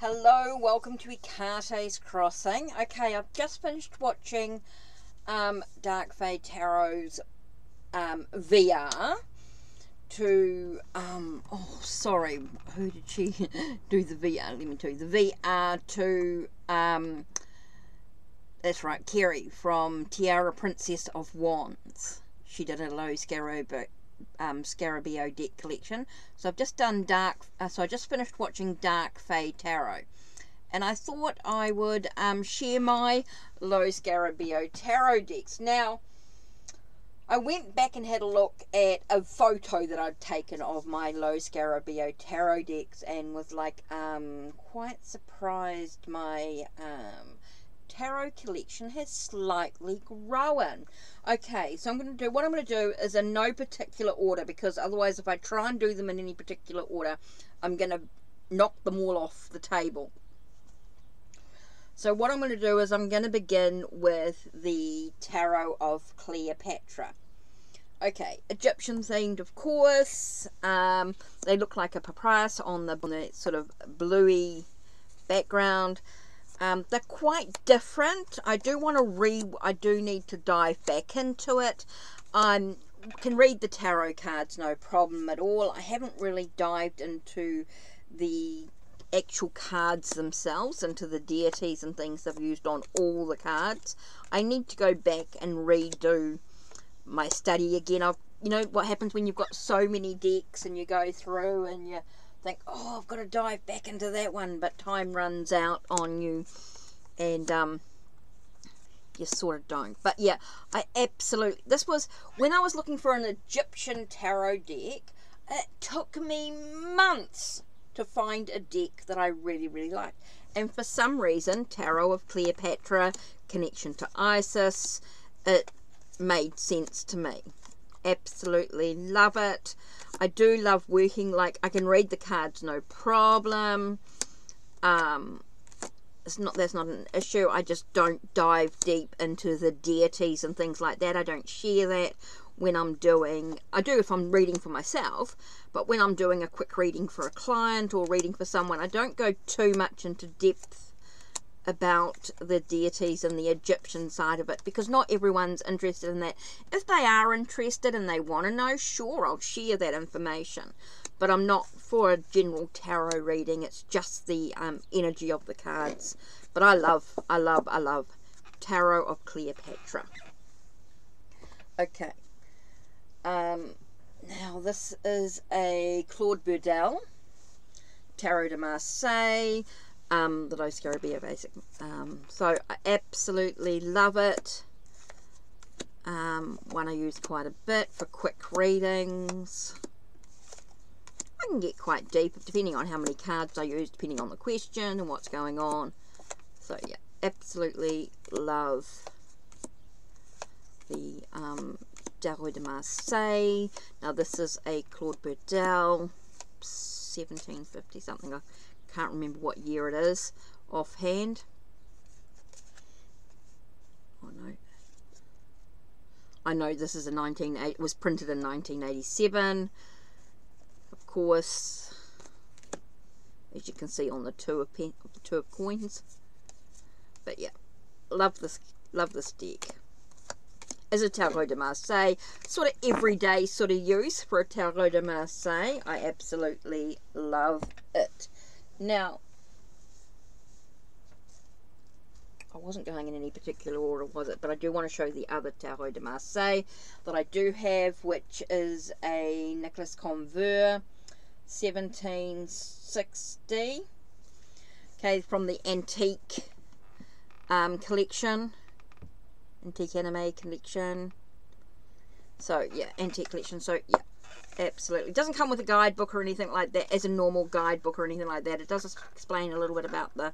Hello, welcome to Ikate's Crossing. Okay, I've just finished watching Dark Fae Tarot's VR to oh sorry, who did she do the VR? Let me tell you, the VR to that's right, Kerry from Tiara Princess of Wands. She did a low Scarabeo deck collection. So I've just done so I just finished watching Dark Fae Tarot, and I thought I would share my low Scarabeo Tarot decks. Now, I went back and had a look at a photo that I'd taken of my low Scarabeo Tarot decks, and was like quite surprised my tarot collection has slightly grown. Okay, so what I'm going to do is in no particular order, because otherwise if I try and do them in any particular order, I'm going to knock them all off the table. So what I'm going to do is I'm going to begin with the Tarot of Cleopatra. Okay, Egyptian themed, of course. They look like a papyrus on the sort of bluey background. They're quite different. I do need to dive back into it. I can read the tarot cards, no problem at all. I haven't really dived into the actual cards themselves, into the deities and things they've used on all the cards. I need to go back and redo my study again. You know what happens when you've got so many decks and you go through and you think, oh, I've got to dive back into that one, but time runs out on you, and you sort of don't. But yeah, this was when I was looking for an Egyptian tarot deck. It took me months to find a deck that I really liked, and for some reason, Tarot of Cleopatra, connection to Isis, it made sense to me. Absolutely love it. I do love working, like, I can read the cards no problem. That's not an issue. I just don't dive deep into the deities and things like that. I don't share that when I'm doing, I do if I'm reading for myself, but when I'm doing a quick reading for a client or reading for someone, I don't go too much into depth about the deities and the Egyptian side of it, because not everyone's interested in that. If they are interested and they want to know, sure, I'll share that information, but I'm not for a general tarot reading. It's just the energy of the cards. But I love Tarot of Cleopatra. Okay, now this is a Claude Burdell Tarot de Marseille, the low Scarabeo basic. So I absolutely love it. One I use quite a bit for quick readings. I can get quite deep depending on how many cards I use, depending on the question and what's going on. So yeah, absolutely love the Tarot de Marseille. Now this is a Claude Burdell, 1750 something. I can't remember what year it is offhand. Oh no, I know this is it was printed in 1987, of course, as you can see on the two of coins. But yeah, love this deck. As a Tarot de Marseille, sort of everyday sort of use for a Tarot de Marseille. I absolutely love it. Now, I wasn't going in any particular order, was it? But I do want to show the other Tarot de Marseille that I do have, which is a Nicolas Convert 1760. Okay, from the Antique collection. Antique Anime collection. So, yeah, Antique collection. So, yeah. Absolutely. It doesn't come with a guidebook or anything like that, as a normal guidebook or anything like that. It does explain a little bit about the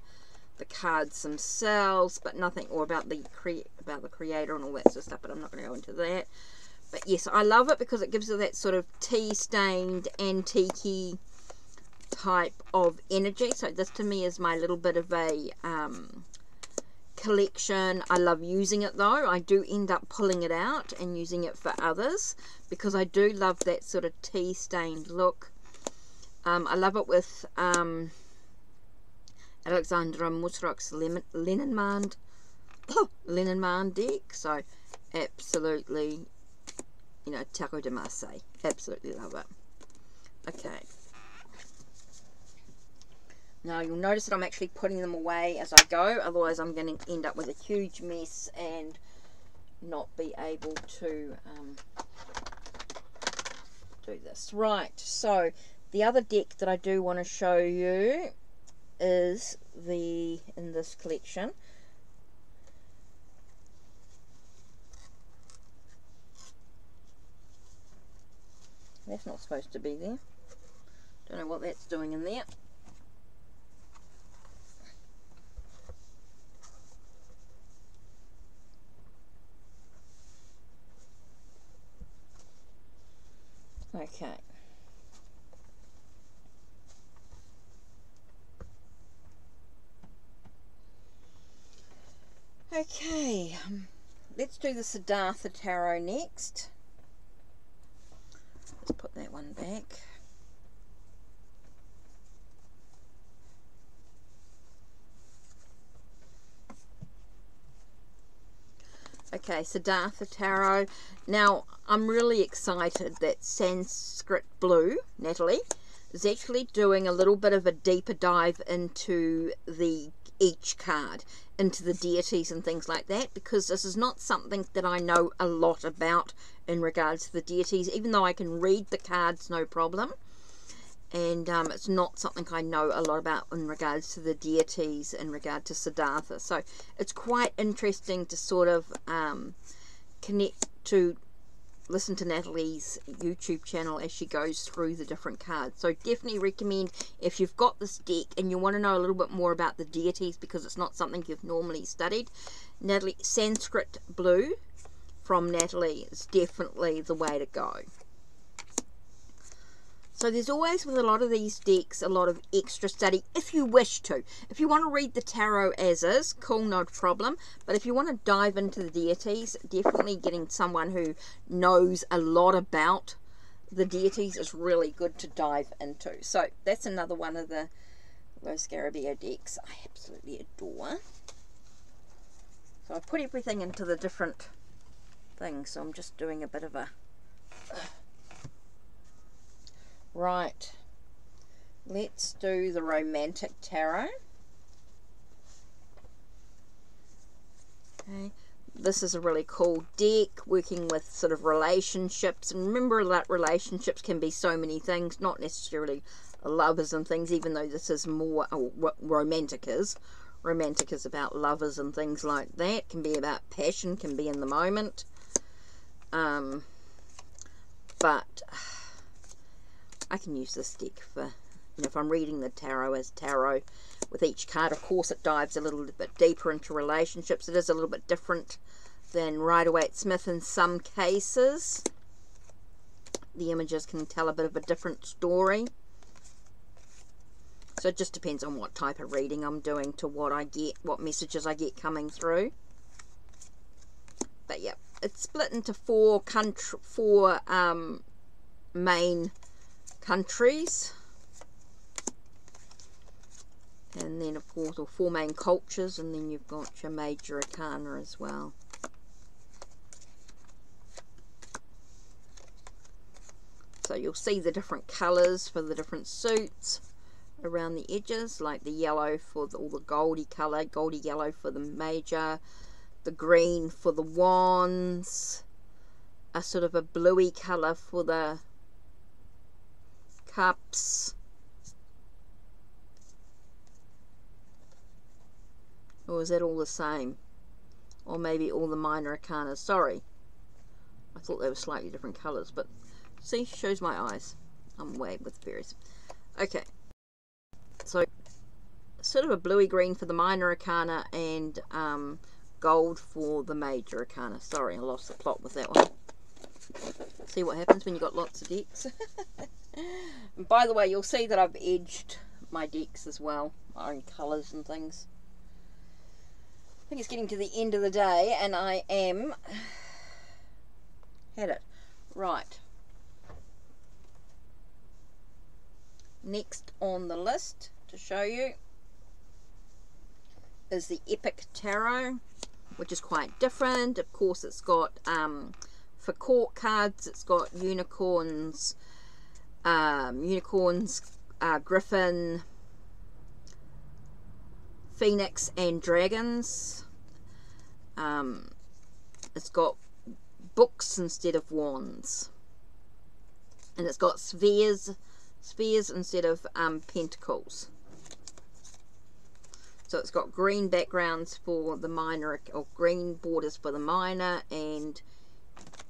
cards themselves, but nothing, or about the creator and all that sort of stuff, but I'm not going to go into that. But yes, I love it because it gives it that sort of tea-stained, antique-y type of energy. So this to me is my little bit of a collection. I love using it though. I do end up pulling it out and using it for others because I do love that sort of tea stained look. I love it with Alexandra Musrock's Leninman deck. So absolutely, you know, Tarot de Marseille. Absolutely love it. Okay. Now you'll notice that I'm actually putting them away as I go, otherwise I'm going to end up with a huge mess and not be able to do this. Right, so the other deck that I do want to show you is in this collection. That's not supposed to be there. Don't know what that's doing in there. Okay. Okay, let's do the Siddhartha Tarot next. Let's put that one back. Okay, Siddhartha Tarot. Now, I'm really excited that Sanskrit Blue, Natalie, is actually doing a little bit of a deeper dive into each card, into the deities and things like that, because this is not something that I know a lot about in regards to the deities, even though I can read the cards no problem. And it's not something I know a lot about in regards to the deities in regard to Siddhartha. So it's quite interesting to sort of listen to Natalie's YouTube channel as she goes through the different cards. So definitely recommend, if you've got this deck and you want to know a little bit more about the deities, because it's not something you've normally studied, Natalie, Sanskrit Blue from Natalie is definitely the way to go. So there's always, with a lot of these decks, a lot of extra study if you wish to. If you want to read the tarot as is, cool, no problem. But if you want to dive into the deities, definitely getting someone who knows a lot about the deities is really good to dive into. So that's another one of those Scarabeo decks I absolutely adore. So I put everything into the different things. So I'm just doing a bit of a... Right, let's do the Romantic Tarot. Okay, this is a really cool deck, working with sort of relationships. And remember that relationships can be so many things, not necessarily lovers and things, even though this is more what romantic is. Romantic is about lovers and things like that. Can be about passion, can be in the moment. But I can use this deck for, you know, if I'm reading the tarot as tarot. With each card, of course, it dives a little bit deeper into relationships. It is a little bit different than Rider-Waite-Smith in some cases. The images can tell a bit of a different story. So it just depends on what type of reading I'm doing to what I get, what messages I get coming through. But yeah, it's split into four main countries, and then of course, or four main cultures, and then you've got your major arcana as well. So you'll see the different colours for the different suits around the edges, like the yellow for all the goldy colour, goldy yellow for the major, the green for the wands, a sort of a bluey colour for the cups, or is that all the same? Or maybe all the minor arcana. Sorry, I thought they were slightly different colours, but see, shows my eyes. I'm way with fairies. Okay, so sort of a bluey green for the minor arcana and gold for the major arcana. Sorry, I lost the plot with that one. See what happens when you've got lots of decks. And by the way, you'll see that I've edged my decks as well, my own colours and things. I think it's getting to the end of the day, and I am had it right. Next on the list to show you is the Epic Tarot, which is quite different. Of course, it's got, for court cards, it's got unicorns, griffin, phoenix, and dragons. It's got books instead of wands. And it's got spheres instead of pentacles. So it's got green backgrounds for the minor, or green borders for the minor, and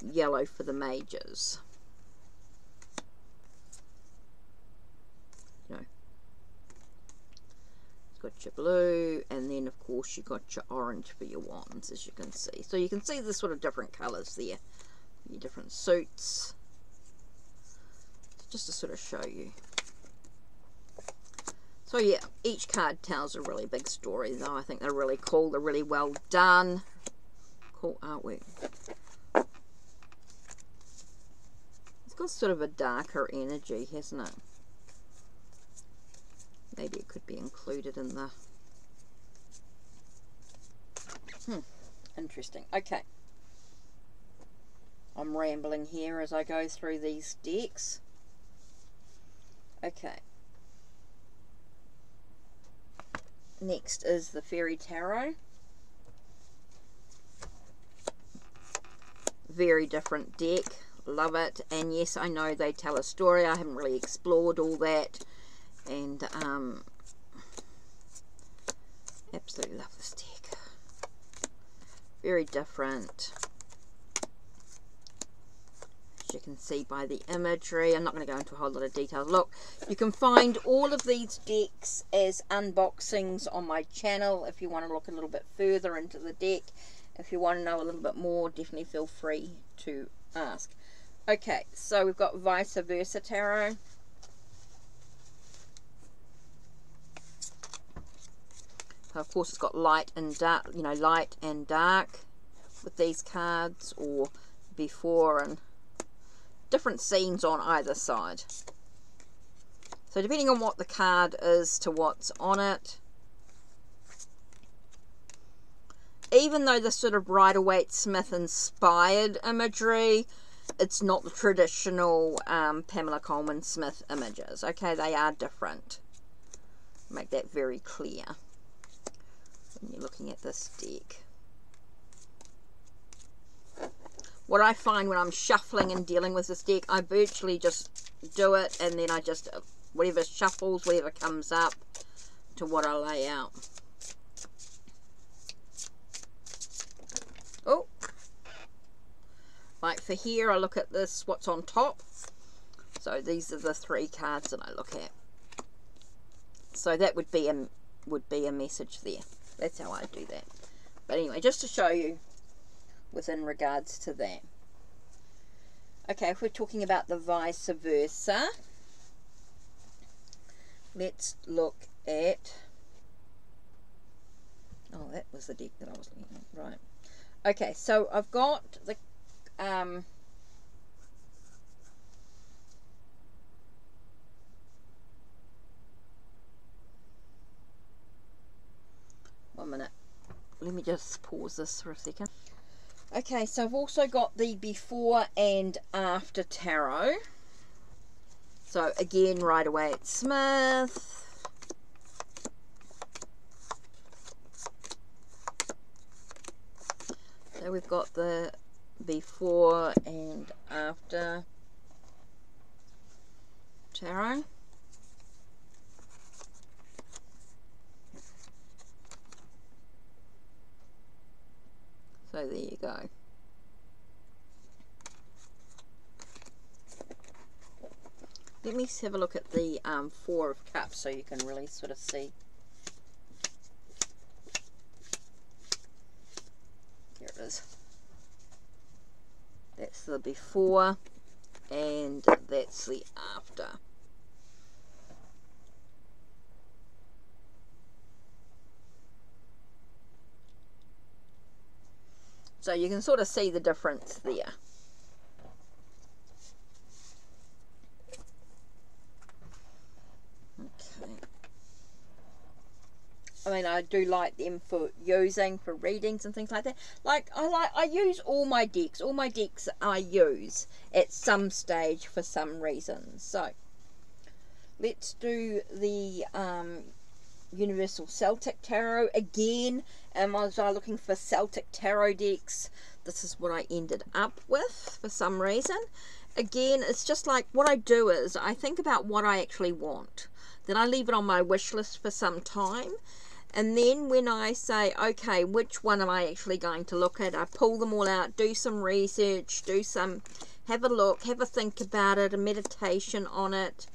yellow for the majors. You know, it's got your blue, and then of course you got your orange for your wands, as you can see. So you can see the sort of different colours there, your different suits, just to sort of show you. So yeah, each card tells a really big story, though. I think they're really cool. They're really well done. Cool artwork. It's got sort of a darker energy, hasn't it? Maybe it could be included in the... Interesting. Okay. I'm rambling here as I go through these decks. Okay. Next is the Fairy Tarot. Very different deck. Love it. And yes, I know they tell a story. I haven't really explored all that. And absolutely love this deck. Very different. As you can see by the imagery. I'm not going to go into a whole lot of detail. Look, you can find all of these decks as unboxings on my channel if you want to look a little bit further into the deck. If you want to know a little bit more, definitely feel free to ask. Okay, so we've got Vice Versa Tarot. So of course it's got light and dark, you know, light and dark with these cards, or before and different scenes on either side. So depending on what the card is to what's on it. Even though this sort of Rider-Waite-Smith inspired imagery, it's not the traditional Pamela Coleman Smith images. Okay, they are different. Make that very clear when you're looking at this deck. What I find when I'm shuffling and dealing with this deck, I virtually just do it, and then I just, whatever shuffles, whatever comes up to what I lay out. Oh, like for here, I look at this, what's on top. So these are the 3 cards that I look at. So that would be a message there. That's how I do that. But anyway, just to show you within regards to that. Okay, if we're talking about the Vice Versa, let's look at... Oh, that was the deck that I was looking at. Right. Okay, so I've got the... 1 minute. Let me just pause this for a second. Okay, so I've also got the Before and After Tarot. So again, Rider-Waite-Smith. So we've got the Before and After Tarot. So there you go. Let me have a look at the 4 of Cups so you can really sort of see. Here it is. That's the before and that's the after. So you can sort of see the difference there. Okay. I mean, I do like them for using for readings and things like that. I use all my decks. All my decks I use at some stage for some reason. So let's do the Universal Celtic Tarot again. I was looking for Celtic Tarot decks. This is what I ended up with for some reason. Again, it's just like what I do is I think about what I actually want. Then I leave it on my wish list for some time. And then when I say, okay, which one am I actually going to look at? I pull them all out, do some research, have a look, have a think about it, a meditation on it,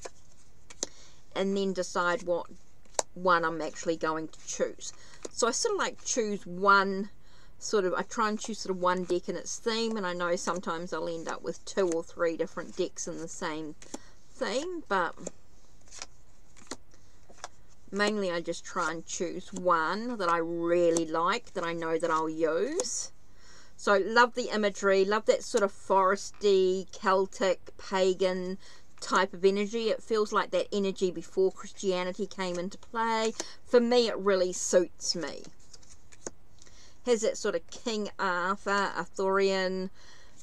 and then decide what one I'm actually going to choose. So I sort of like choose one, I try and choose sort of one deck in its theme, and I know sometimes I'll end up with 2 or 3 different decks in the same theme, but mainly I just try and choose one that I really like, that I know that I'll use. So love the imagery, love that sort of foresty, Celtic, pagan type of energy. It feels like that energy before Christianity came into play. For me, it really suits me. Has that sort of King Arthur, Arthurian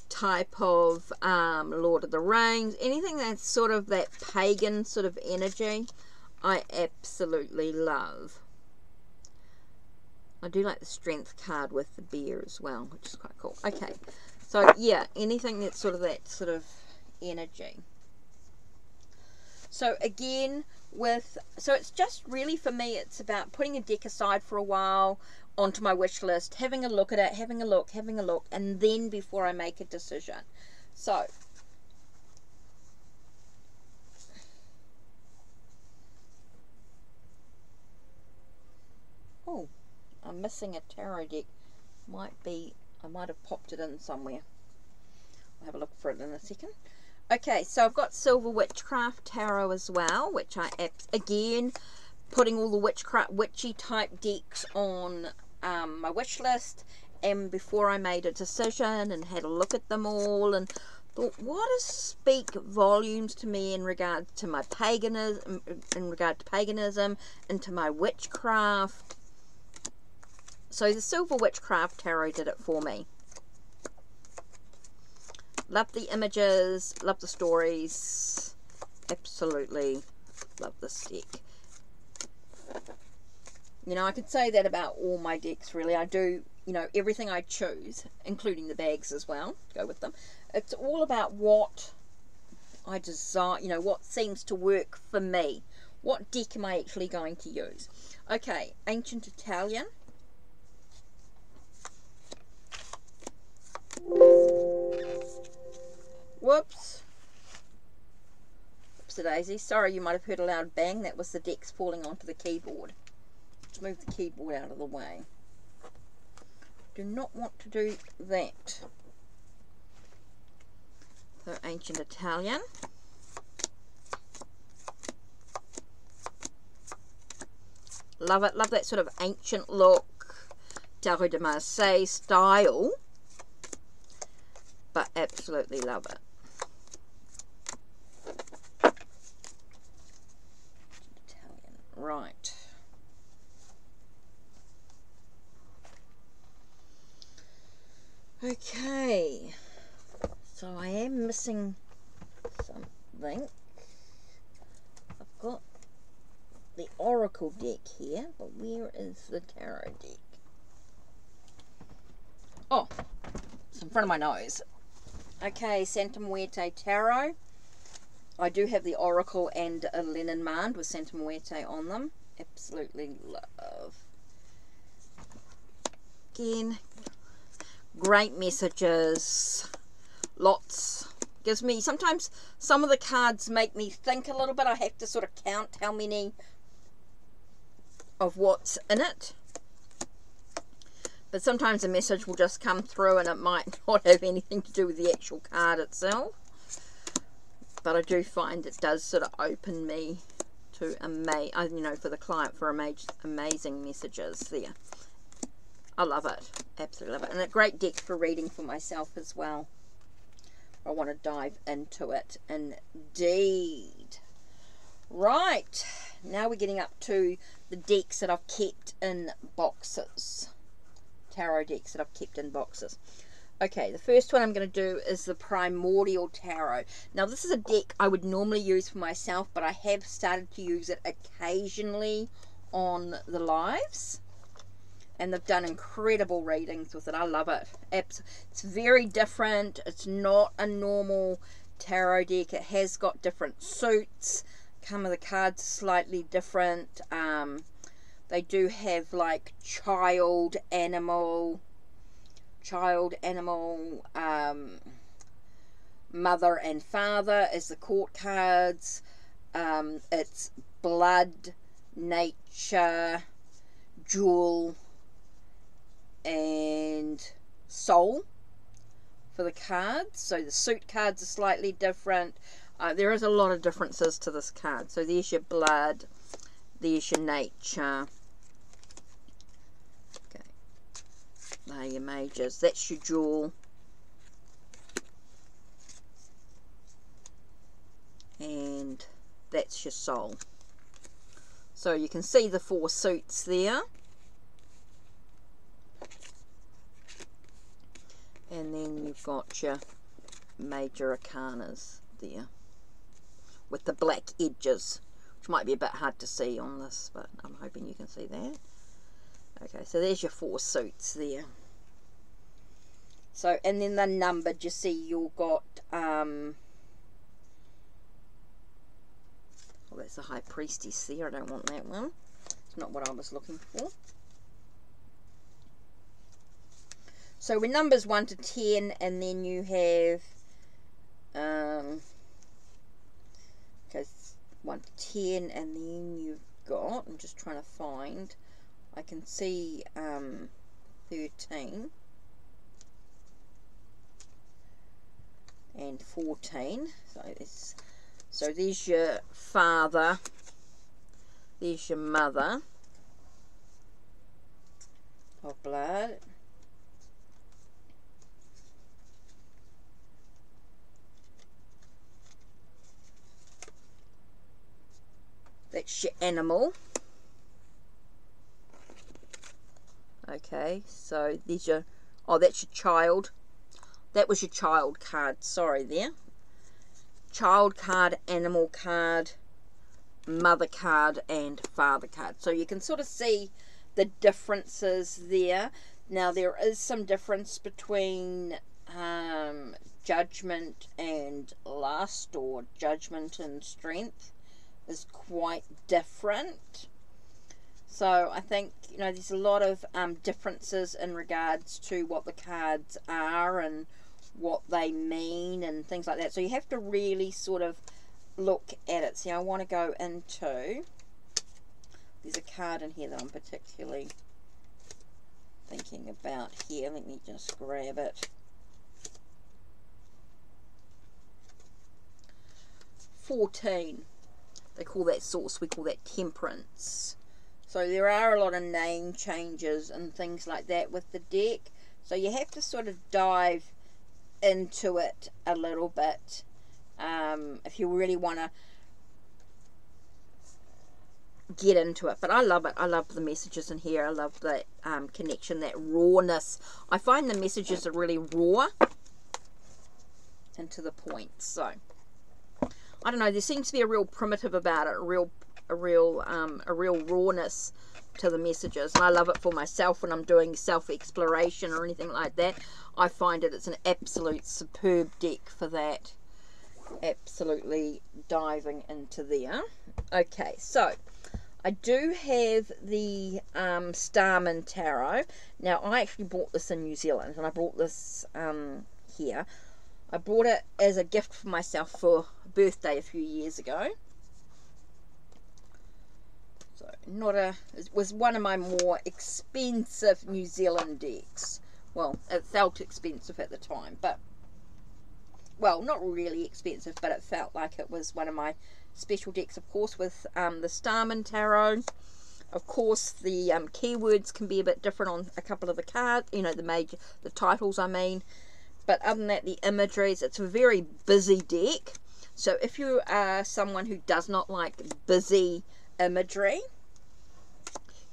type of Lord of the Rings, anything that's sort of that pagan sort of energy, I absolutely love. I do like the strength card with the bear as well, which is quite cool. Okay, so yeah, anything that's sort of that sort of energy. So again, so it's just really for me, it's about putting a deck aside for a while onto my wish list, having a look at it, having a look, and then before I make a decision. So oh, I'm missing a tarot deck. I might have popped it in somewhere. I'll have a look for it in a second. Okay, so I've got Silver Witchcraft Tarot as well, which again, putting all the witchy type decks on my wish list, and before I made a decision and had a look at them all and thought, what does speak volumes to me in regard to my paganism, and to my witchcraft. So the Silver Witchcraft Tarot did it for me. Love the images, love the stories, absolutely love this deck. You know, I could say that about all my decks, really. I do, you know, everything I choose, including the bags as well, to go with them. It's all about what I desire, you know, what seems to work for me. What deck am I actually going to use? Okay, Ancient Italian. Whoops. Whoopsie daisy. Sorry, you might have heard a loud bang. That was the decks falling onto the keyboard. Let's move the keyboard out of the way. Do not want to do that. So, Ancient Italian. Love it. Love that sort of ancient look. Tarot de Marseille style. But absolutely love it. Italian. Right. Okay. So I am missing something. I've got the Oracle deck here, but where is the Tarot deck? Oh, it's in front of my nose. Okay, Santa Muerte Tarot. I do have the Oracle and a Lenormand with Santa Muerte on them. Absolutely love. Again, great messages. Lots. Gives me, sometimes some of the cards make me think a little bit. I have to sort of count how many of what's in it. But sometimes a message will just come through and it might not have anything to do with the actual card itself. But I do find it does sort of open me to, you know, for the client, for amazing messages there. I love it. Absolutely love it. And a great deck for reading for myself as well. I want to dive into it indeed. Right. now we're getting up to the decks that I've kept in boxes. Tarot decks that I've kept in boxes. Okay, the first one I'm going to do is the Primordial Tarot. Now, this is a deck I would normally use for myself, but I have started to use it occasionally on the lives. And they've done incredible readings with it. I love it. It's very different. It's not a normal tarot deck. It has got different suits. Some of the cards are slightly different. They do have like child, animal, mother and father as the court cards. It's blood, nature, jewel, and soul for the cards. So the suit cards are slightly different. There is a lot of differences to this card. So there's your blood, there's your nature. Okay, there are your majors. That's your jewel. And that's your soul. So you can see the 4 suits there. And then you've got your major arcanas there with the black edges, which might be a bit hard to see on this, but I'm hoping you can see that. Okay, so there's your 4 suits there. So, and then the numbered, you see you've got, well, that's the High Priestess there. I don't want that one. It's not what I was looking for. So with numbers 1 to 10, and then you have, okay, 1 to 10, and then you've got, I'm just trying to find, I can see 13 and 14. So there's your father, there's your mother of blood, that's your animal. Okay, so there's your, oh, that's your child. That was your child card, sorry there. Child card, animal card, mother card, and father card. So you can sort of see the differences there. Now there is some difference between judgment and lust, or judgment and strength is quite different. So I think, you know, there's a lot of differences in regards to what the cards are and what they mean and things like that. So you have to really sort of look at it. See, I want to go into, there's a card in here that I'm particularly thinking about here. Let me just grab it. 14. They call that source, we call that temperance. So there are a lot of name changes and things like that with the deck. So you have to sort of dive into it a little bit if you really want to get into it. But I love it. I love the messages in here. I love that connection, that rawness. I find the messages are really raw and to the point. So I don't know, there seems to be a real primitive about it, a real rawness to the messages, and I love it for myself when I'm doing self-exploration or anything like that. I find it's an absolute superb deck for that. Absolutely diving into there. Okay, so I do have the Starman Tarot. Now I actually bought this in New Zealand, and I brought this here. I bought it as a gift for myself for a birthday a few years ago. So it was one of my more expensive New Zealand decks. Well, it felt expensive at the time, but, well, not really expensive, but it felt like it was one of my special decks, of course, with the Starman Tarot. Of course, the keywords can be a bit different on a couple of the cards, you know, the titles, I mean. But other than that, the imageries, it's a very busy deck. So if you are someone who does not like busy imagery.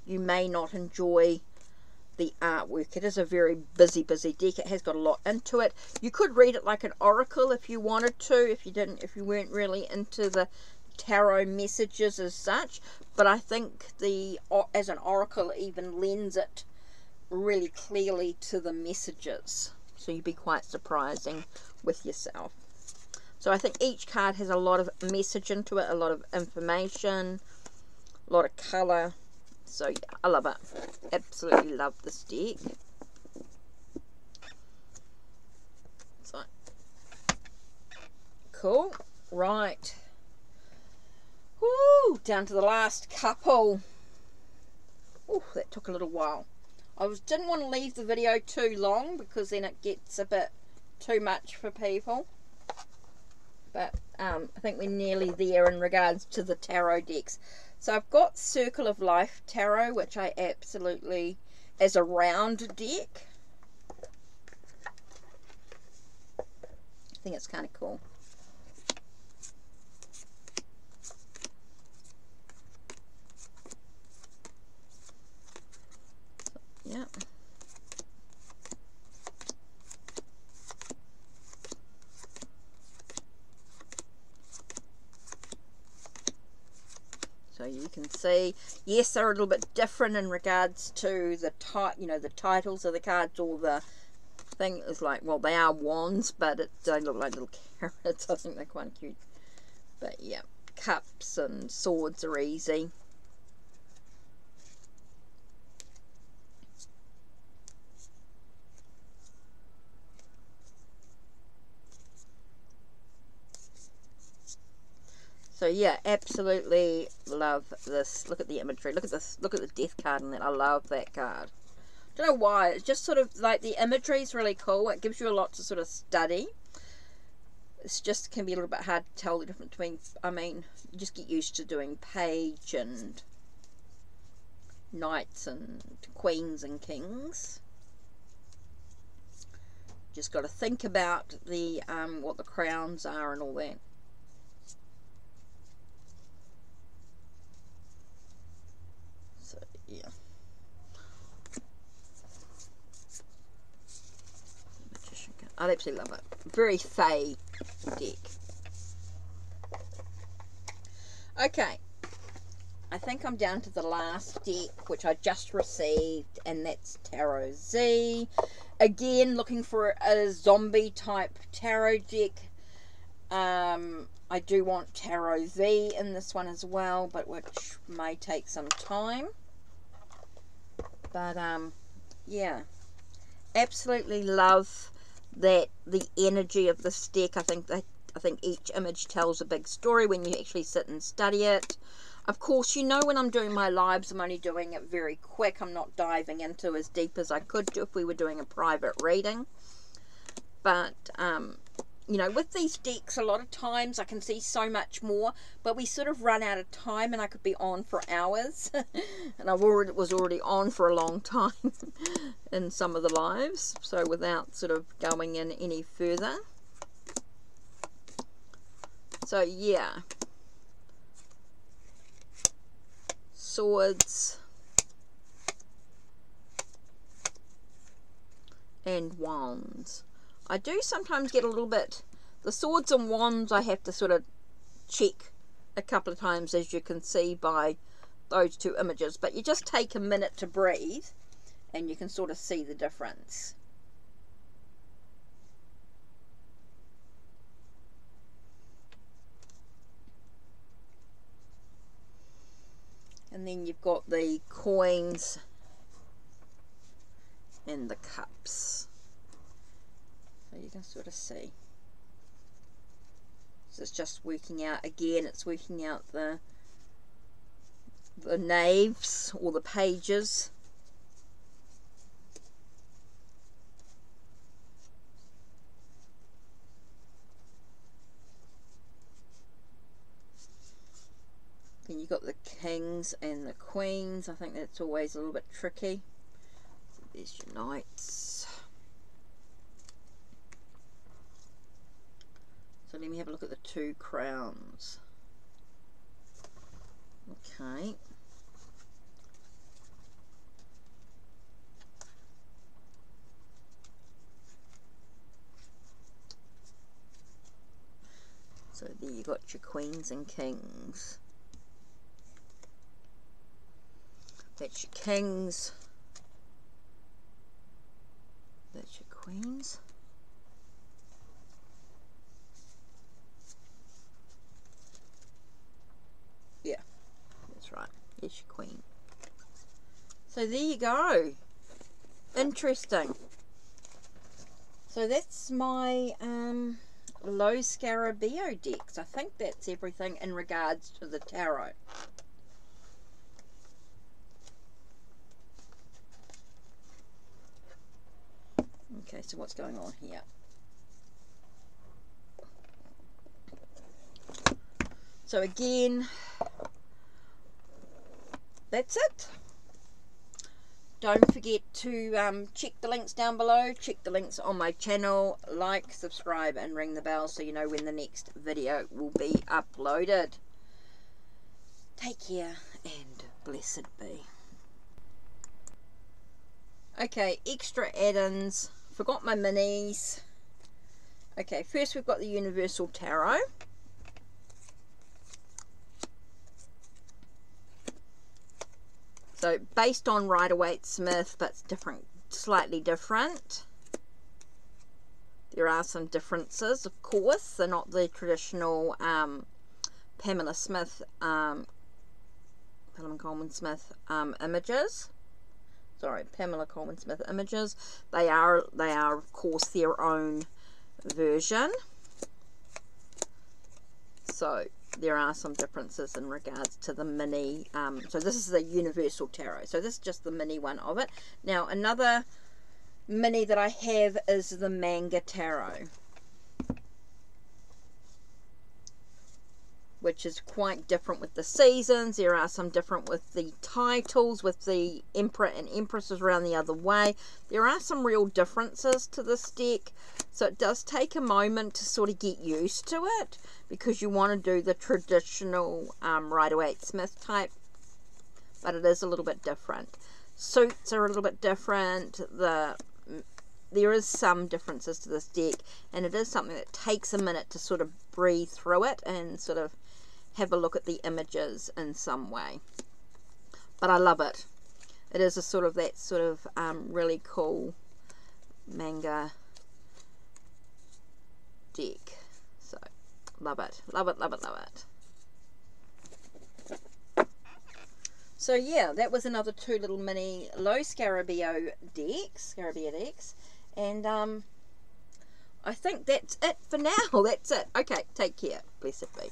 You may not enjoy the artwork. It is a very busy deck. It has got a lot into it. You could read it like an oracle if you wanted to, if you weren't really into the tarot messages as such, but I think as an oracle even lends it really clearly to the messages, so you'd be quite surprising with yourself. So I think each card has a lot of message into it, a lot of information, a lot of colour. So yeah, I love it. Absolutely love this deck. So cool. Right. Woo! Down to the last couple. Oh, that took a little while. Didn't want to leave the video too long because then it gets a bit too much for people. But I think we're nearly there in regards to the tarot decks. So I've got Circle of Life Tarot, which I absolutely, as a round deck, I think it's kind of cool. Yeah. So you can see, yes, they're a little bit different in regards to the the titles of the cards, or the thing is like, well, they are wands, but they look like little carrots. I think they're quite cute. But yeah, cups and swords are easy. So yeah, absolutely love this. Look at the imagery. Look at this. Look at the death card in that. I love that card. Don't know why. It's just sort of like the imagery is really cool. It gives you a lot to sort of study. It's just can be a little bit hard to tell the difference between. I mean, you just get used to doing page and knights and queens and kings. Just got to think about the what the crowns are and all that. Yeah. I absolutely love it. Very Fae deck. Okay. I think I'm down to the last deck, which I just received, and that's Tarot Z. Again, looking for a zombie type tarot deck. I do want Tarot V in this one as well, but which may take some time. But yeah, absolutely love that the energy of this deck. I think each image tells a big story when you actually sit and study it. Of course, you know, when I'm doing my lives, I'm only doing it very quick. I'm not diving into as deep as I could do if we were doing a private reading. But you know, with these decks, a lot of times I can see so much more, but we sort of run out of time, and I could be on for hours, and I was already on for a long time in some of the lives, so without sort of going in any further. So yeah, swords and wands. I do sometimes get a little bit, the swords and wands I have to sort of check a couple of times, as you can see by those two images, but you just take a minute to breathe and you can sort of see the difference. And then you've got the coins and the cups. So you can sort of see. So it's just working out, again, it's working out the knaves or the pages. Then you've got the kings and the queens. I think that's always a little bit tricky. There's your knights. So let me have a look at the two crowns. Okay. So there you got your queens and kings. That's your kings. That's your queens. Yeah, that's right. There's your queen. So there you go. Interesting. So that's my low Scarabeo decks. I think that's everything in regards to the tarot. Okay, so what's going on here? So again, that's it. Don't forget to check the links down below, check the links on my channel, like, subscribe and ring the bell so you know when the next video will be uploaded. Take care and blessed be. Okay, extra add-ins. Forgot my minis. Okay, first we've got the Universal Tarot. So based on Rider-Waite-Smith, but it's different, slightly different. There are some differences, of course. They're not the traditional Pamela Smith, Pamela Coleman Smith images. Sorry, Pamela Coleman Smith images. They are of course their own version. So there are some differences in regards to the mini. So this is the Universal Tarot. So this is just the mini one of it. Now another mini that I have is the Manga Tarot, which is quite different with the seasons. There are some different with the titles, with the Emperor and Empresses around the other way. There are some real differences to this deck. So it does take a moment to sort of get used to it, because you want to do the traditional Rider-Waite-Smith type, but it is a little bit different. Suits are a little bit different. There is some differences to this deck, and it is something that takes a minute to sort of breathe through it and sort of have a look at the images in some way. But I love it. It is a sort of that sort of really cool manga deck. So love it, love it, love it, love it. So yeah, that was another two little mini low Scarabeo decks, and I think that's it for now. That's it. Okay, take care. Blessed be.